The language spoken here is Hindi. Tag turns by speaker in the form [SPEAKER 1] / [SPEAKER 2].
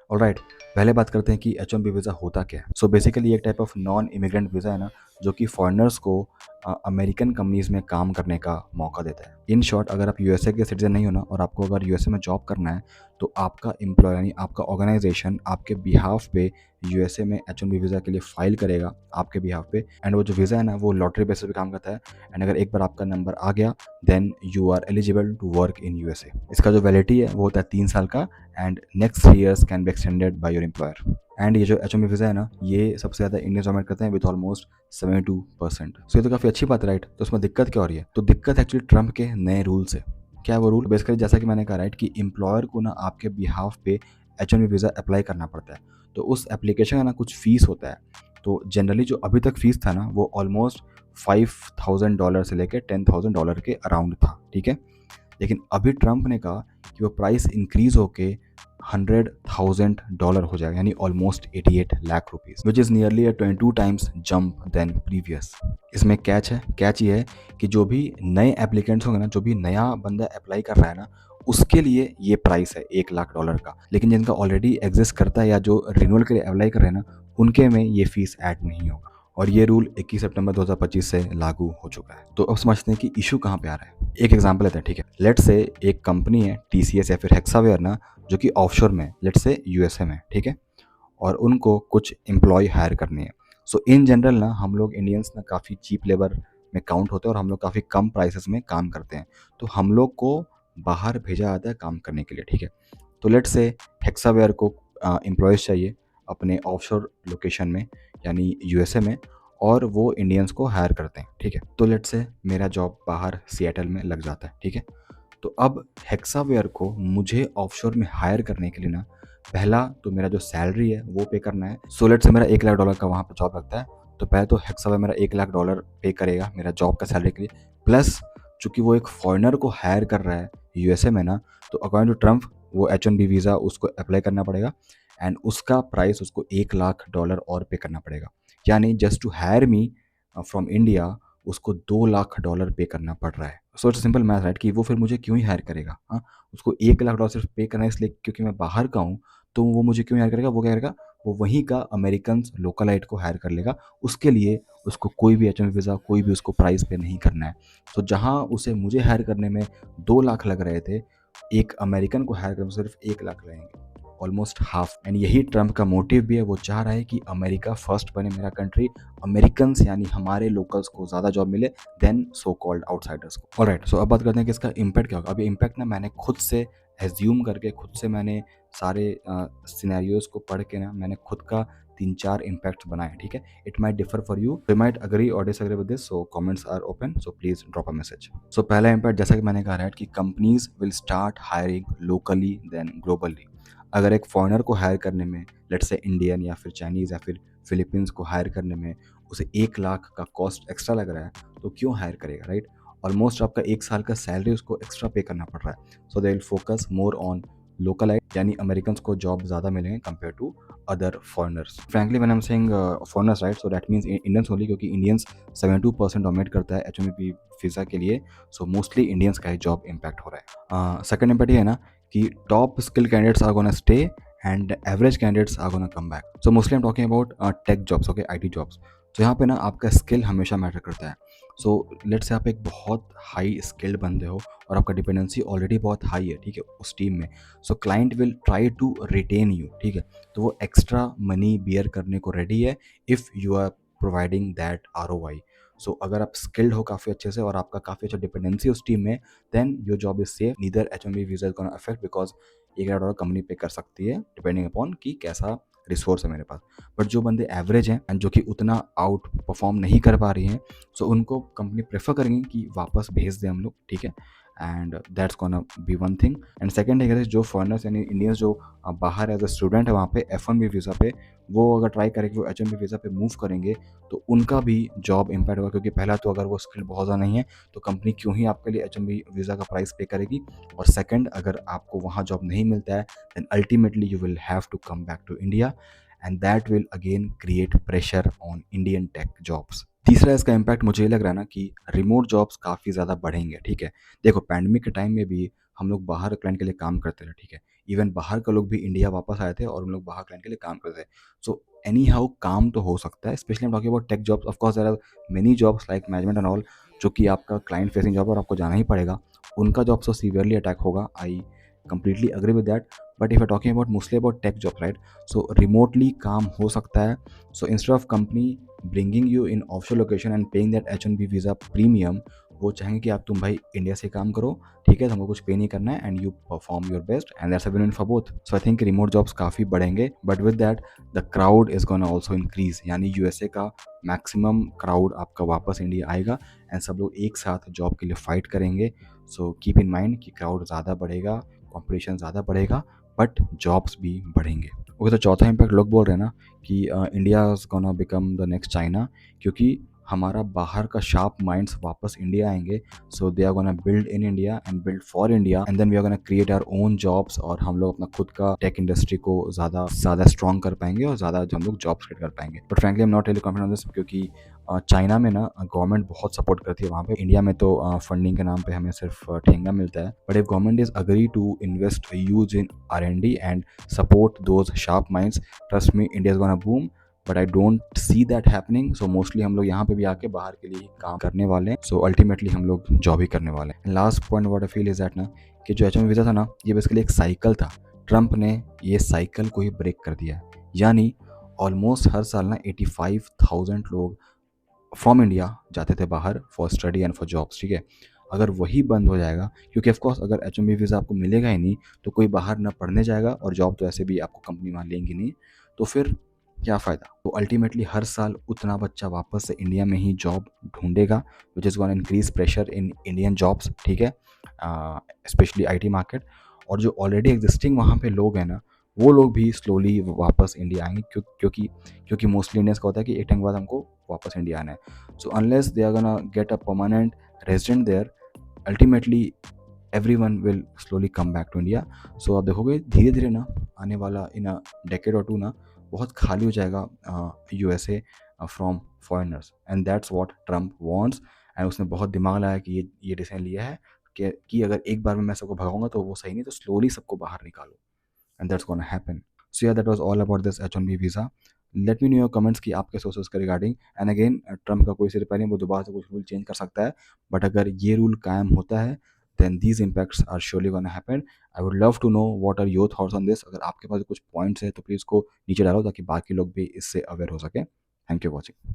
[SPEAKER 1] ऑलराइट, पहले बात करते हैं कि H-1B वीज़ा होता क्या है। सो बेसिकली ये एक type of non immigrant visa है ना, जो कि फॉरेनर्स को अमेरिकन कंपनीज़ में काम करने का मौका देता है। इन शॉर्ट, अगर आप यूएसए के सिटीज़न नहीं हो ना और आपको अगर यूएसए में जॉब करना है, तो आपका एम्प्लॉयर यानी आपका ऑर्गेनाइजेशन आपके बिहाफ पे यूएसए में H-1B वीज़ा के लिए फाइल करेगा आपके बिहाफ पे। एंड वो जो वीज़ा है ना, वो लॉटरी बेसिस पे काम करता है। एंड अगर एक बार आपका नंबर आ गया, then you are eligible to work in USA. इसका जो वैलिडिटी है वो होता है 3 साल का, and next 3 years can be extended by your employer. And ये जो H-1B वीज़ा है ना, ये सबसे ज़्यादा इंडियंस डोमिनेट करते हैं विद ऑलमोस्ट 72%। सो ये तो काफ़ी अच्छी बात है, राइट? तो उसमें दिक्कत क्या हो रही है? तो दिक्कत एक्चुअली ट्रम्प के नए रूल्स है। क्या है वो रूल? बेसिकली जैसा कि मैंने कहा, राइट, कि एम्प्लॉयर को ना आपके बिहाफ पे H-1B वीज़ा अप्लाई करना पड़ता है। तो उस एप्लीकेशन का ना कुछ फ़ीस होता है। तो जनरली जो अभी तक फ़ीस था ना, वो ऑलमोस्ट $5,000 से लेके $10,000 के अराउंड था, ठीक है? लेकिन अभी ट्रम्प ने कहा कि वो प्राइस इंक्रीज होके $100,000 हो जाएगा, यानी almost 88 lakh rupees, which is nearly 22 times jump then previous. इसमें कैच है, कैच ये है कि जो भी नए एप्लीकेंट्स होंगे ना, जो भी नया बंदा अप्लाई कर रहा है ना, उसके लिए ये प्राइस है $1 लाख का। लेकिन जिनका ऑलरेडी एग्जिस्ट करता है या जो रिन्यूअल के लिए अप्लाई कर रहे हैं ना, उनके में ये फीस ऐड नहीं होगा। और ये रूल 21 सितंबर 2025 से लागू हो चुका है। तो अब समझते हैं कि इशू कहाँ पे आ रहा है। एक एग्जांपल लेते हैं, ठीक है? लेट्स से एक कंपनी है टीसीएस या फिर हेक्सावेयर ना, जो कि ऑफशोर में, लेट्स से यूएसए में, ठीक है? और उनको कुछ एम्प्लॉय हायर करनी है। सो इन जनरल ना हम लोग इंडियंस ना काफ़ी चीप लेबर में काउंट होते हैं और हम लोग काफ़ी कम प्राइसेस में काम करते हैं। तो हम लोग को बाहर भेजा जाता है काम करने के लिए, ठीक है? तो लेट्स से हेक्सावेयर को एम्प्लॉयज़ चाहिए अपने ऑफशोर लोकेशन में, यानी यूएसए में, और वो इंडियंस को हायर करते हैं, ठीक है? तो लेट्स से मेरा जॉब बाहर सिएटल में लग जाता है, ठीक है? तो अब हेक्सावेयर को मुझे ऑफशोर में हायर करने के लिए ना, पहला तो मेरा जो सैलरी है वो पे करना है। सो लेट्स से मेरा $1 लाख का वहाँ पे जॉब लगता है, तो पहले तो हेक्सावेयर मेरा $1 लाख पे करेगा मेरा जॉब का सैलरी के लिए। प्लस चूंकि वो एक फॉरेनर को हायर कर रहा है यूएसए में ना, तो अकॉर्डिंग टू ट्रम्प वो H-1B वीज़ा उसको अप्लाई करना पड़ेगा, एंड उसका प्राइस उसको $1 लाख और पे करना पड़ेगा। यानी just to hire me from India उसको $2 लाख पे करना पड़ रहा है। So it's simple math, right, कि वो फिर मुझे क्यों ही हायर करेगा? हाँ, उसको $1 लाख सिर्फ पे करना है इसलिए क्योंकि मैं बाहर का हूँ, तो वो मुझे क्यों हायर करेगा? वो क्या करेगा? वो वहीं का अमेरिकन लोकलाइट को हायर कर लेगा। उसके लिए उसको कोई भी H-1B वीज़ा, कोई भी उसको प्राइस पे नहीं करना है। तो जहाँ उसे मुझे हायर करने में 2 लाख लग रहे थे, एक अमेरिकन को हायर करने में सिर्फ 1 लाख लगेंगे, ऑलमोस्ट हाफ। एंड यही ट्रम्प का मोटिव भी है, वो चाह रहा है कि अमेरिका फर्स्ट बने, मेरा कंट्री, अमेरिकन्स यानी हमारे लोकल्स को ज़्यादा जॉब मिले देन सो कॉल्ड आउटसाइडर्स को। ऑलराइट, सो अब बात करते हैं कि इसका इम्पैक्ट क्या होगा। अभी इम्पैक्ट ना मैंने खुद से एज्यूम करके, खुद से मैंने सारे सिनेरियोज को पढ़ के ना, मैंने खुद का 3-4 इम्पैक्ट बनाए, ठीक है? It might differ for you, you might agree or disagree with this, so comments are open, so please drop a message. So पहला इम्पैक्ट, जैसा कि मैंने कहा, राइट, कि companies will start hiring locally then globally. अगर एक फॉरेनर को हायर करने में, लेट्स से इंडियन या फिर चाइनीज़ या फिर फिलीपींस को हायर करने में उसे 1 लाख का कॉस्ट एक्स्ट्रा लग रहा है, तो क्यों हायर करेगा, राइट? ऑलमोस्ट आपका 1 साल का सैलरी उसको एक्स्ट्रा पे करना पड़ रहा है। So they will focus more on localite, यानी अमेरिकन को जॉब ज़्यादा मिलेंगे compare to other foreigners. Frankly when I am saying foreigners, right, so that means Indians only, क्योंकि इंडियंस 72% डोमिनेट करता है H-1B वीज़ा के लिए। सो मोस्टली इंडियंस का ही जॉब इम्पैक्ट हो रहा है। सेकेंड इम्पैक्ट ये है ना कि top skill candidates are gonna stay and average candidates are gonna come back. So mostly I'm talking about tech jobs, okay, IT jobs. तो यहाँ पे ना आपका स्किल हमेशा मैटर करता है। सो लेट्स से आप एक बहुत हाई स्किल्ड बंदे हो और आपका डिपेंडेंसी ऑलरेडी बहुत हाई है, ठीक है, उस टीम में। So client will try to retain you, ठीक है? तो वो एक्स्ट्रा मनी बियर करने को रेडी है if you are providing that ROI। So अगर आप स्किल्ड हो काफ़ी अच्छे से और आपका काफ़ी अच्छा डिपेंडेंसी उस टीम में, then your job is safe. Neither H-1B visa is gonna affect because $1 company पे कर सकती है डिपेंडिंग अपॉन कि कैसा रिसोर्स है मेरे पास। बट जो बंदे एवरेज हैं एंड जो कि उतना आउट परफॉर्म नहीं कर पा रही हैं, सो उनको कंपनी प्रेफर करेंगे कि वापस भेज दें हम लोग, ठीक है? And that's gonna be one thing. And second है, जो फॉरनर्स यानी इंडियंस जो बाहर एज अ स्टूडेंट है वहाँ पे F-1B वीज़ा पे, वो अगर ट्राई करेंगे वो H-1B वीज़ा पे मूव करेंगे, तो उनका भी जॉब इम्पैक्ट होगा। क्योंकि पहला तो अगर वो स्किल बहुत ज़्यादा नहीं है, तो कंपनी क्यों ही आपके लिए H-1B वीज़ा का प्राइस पे करेगी। और सेकंड, अगर आपको वहाँ जॉब नहीं मिलता है, then ultimately you will have to come back to India, and that will again create pressure on Indian tech jobs. तीसरा इसका इम्पैक्ट मुझे ये लग रहा है ना कि रिमोट जॉब्स काफ़ी ज़्यादा बढ़ेंगे, ठीक है? देखो पैंडमिक के टाइम में भी हम लोग बाहर क्लाइंट के लिए काम करते रहे, ठीक है? इवन बाहर के लोग भी इंडिया वापस आए थे और उन लोग बाहर क्लाइंट के लिए काम करते थे। सो एनी हाउ काम तो हो सकता है, स्पेशली हम talking about tech jobs. Of course there are many jobs like management and all, जो कि आपका क्लाइंट फेसिंग जॉब और आपको जाना ही पड़ेगा, उनका जॉब तो सीवियरली अटैक होगा। I completely agree with that. But if I talking about mostly about tech job, right, so remotely काम हो सकता है। So instead of company bringing you in offshore location and paying that H1B visa premium, वो चाहेंगे कि आप तुम भाई इंडिया से काम करो, ठीक है, तुमको कुछ पे नहीं करना है, and you perform your best, and that's a win for both. So I think remote jobs काफ़ी बढ़ेंगे, but with that the crowd is gonna also increase, यानी यूएसए का मैक्सिमम क्राउड आपका वापस इंडिया आएगा एंड सब लोग एक साथ जॉब के लिए फाइट करेंगे। सो कीप इन माइंड कि क्राउड ज़्यादा बढ़ेगा, कॉम्पिटिशन ज़्यादा बढ़ेगा, बट जॉब्स भी बढ़ेंगे। ओके, तो चौथा इम्पैक्ट लोग बोल रहे हैं ना कि India is gonna become the next China, क्योंकि हमारा बाहर का शार्प माइंड्स वापस इंडिया आएंगे। So they are gonna build in India and build for India, and then we are gonna create our own jobs, और हम लोग अपना खुद का टेक इंडस्ट्री को ज़्यादा ज़्यादा स्ट्रॉन्ग कर पाएंगे और ज़्यादा हम लोग जॉब्स क्रिएट कर पाएंगे। But frankly I am not really confident on this, क्योंकि चाइना में ना गवर्नमेंट बहुत सपोर्ट करती है वहाँ पे। इंडिया में तो फंडिंग के नाम पे हमें सिर्फ ठेंगा मिलता है। But if government is agree to invest huge in R&D and support those sharp minds, trust me, India is gonna boom. But I don't see that happening. So mostly हम लोग यहाँ पे भी आके बाहर के लिए ही काम करने वाले हैं। सो अल्टीमेटली हम लोग जॉब ही करने वाले हैं। Last point what I feel is that ना, कि जो H1 वीज़ा था ना, ये बेसिकली एक साइकिल था। ट्रंप ने ये साइकिल को ही ब्रेक कर दिया, यानी ऑलमोस्ट हर साल ना 85,000 लोग फ्रॉम इंडिया जाते थे बाहर for study and for jobs, ठीक है। अगर वही बंद हो जाएगा, क्योंकि ऑफकोर्स अगर H1B वीज़ा आपको मिलेगा ही नहीं, तो कोई बाहर ना पढ़ने जाएगा, और जॉब तो ऐसे भी आपको कंपनी वहाँ लेंगी नहीं, तो फिर क्या फ़ायदा। तो अल्टीमेटली हर साल उतना बच्चा वापस से इंडिया में ही जॉब ढूंढेगा, which is gonna increase pressure in Indian jobs, ठीक है, स्पेशली IT मार्केट। और जो ऑलरेडी एग्जिस्टिंग वहाँ पे लोग हैं ना, वो लोग भी स्लोली वापस इंडिया आएंगे, क्योंकि क्योंकि मोस्टली इंडियंस का होता है कि एक टाइम के बाद हमको वापस इंडिया आना है। So unless they are gonna get a permanent resident there, ultimately everyone will slowly come back to India. सो आप देखोगे धीरे धीरे ना, आने वाला इन अ डेकेड और टू ना, बहुत खाली हो जाएगा USA from foreigners, and that's what Trump wants. And उसने बहुत दिमाग लगाया कि ये डिसीजन लिया है कि अगर एक बार में मैं सबको भगाऊंगा तो वो सही नहीं, तो स्लोली सबको बाहर निकालो, and that's gonna happen. So yeah, that was all about this H1B visa. Let me know your comments कि आपके सोर्सेस के रिगार्डिंग। एंड अगेन, ट्रम्प का कोई सिर पैर नहीं, वो दोबारा से कुछ रूल चेंज कर सकता है, बट अगर ये रूल कायम होता है, then these impacts are surely gonna happen. I would love to know what are your thoughts on this. अगर आपके पास कुछ पॉइंट्स है तो प्लीज़ को नीचे डालो, ताकि बाकी लोग भी इससे अवेयर हो सके। Thank you watching.